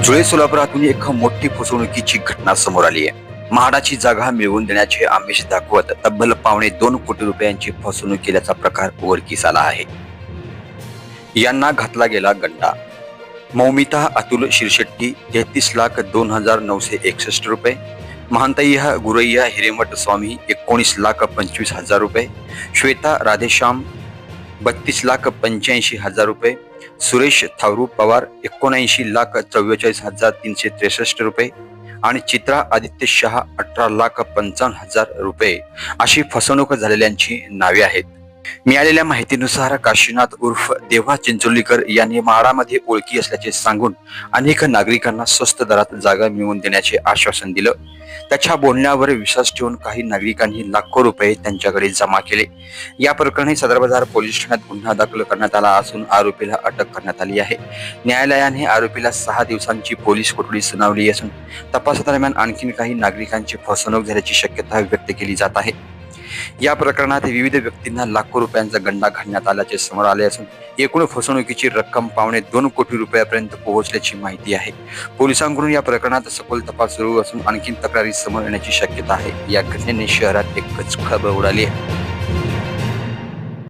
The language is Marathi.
जुळे सोलापुरातून एक मोठी फसवणुकीची घटना समोर आली आहे. म्हाडाची जागा मिळवून देण्याचे आमिष दाखवत तब्बल ₹2.25 कोटी फसवणूक केल्याचा प्रकार उघडकीस आला आहे. यांना घातला गेला गंडा. मौमिता अतुल शिरशेट्टी ₹33,02,961, महंतय्या गुरैया हिरेमठ स्वामी ₹19,25,000, श्वेता राधेश्याम ₹32,85,000, सुरेश थावरू पवार ₹79,44,363 आणि चित्रा आदित्य शहा ₹18,55,000 अशी फसवणूक झालेल्यांची नावे आहेत. मिळालेल्या माहितीनुसार काशीनाथ उर्फ देवा चिंचोलीकर यांनी म्हाडामध्ये ओळखी असल्याचे सांगून अनेक नागरिकांना स्वस्त दरात जागा मिळवून देण्याचे आश्वासन दिलं. त्याच्या बोलण्यावर विश्वास ठेवून काही नागरिकांनी लाखो रुपये त्यांच्याकडे जमा केले. या प्रकरणी सदर बाजार पोलीस ठाण्यात गुन्हा दाखल करण्यात आला असून आरोपीला अटक करण्यात आली आहे. न्यायालयाने आरोपीला 6 दिवसांची पोलीस कोठडी सुनावली असून तपासादरम्यान आणखी काही नागरिकांची फसवणूक झाल्याची शक्यता व्यक्त केली जात आहे. या प्रकरणात विविध व्यक्तींना लाखो रुपयांचा गंडा घालण्यात आल्याचे समोर आले असून एकूण फसवणुकीची रक्कम ₹2.25 कोटी पोहोचल्याची माहिती आहे. पोलिसांकडून या प्रकरणात सखोल तपास सुरू असून आणखी तक्रारी समोर येण्याची शक्यता आहे. या घटनेने शहरात एकच खळबळ उडाली आहे.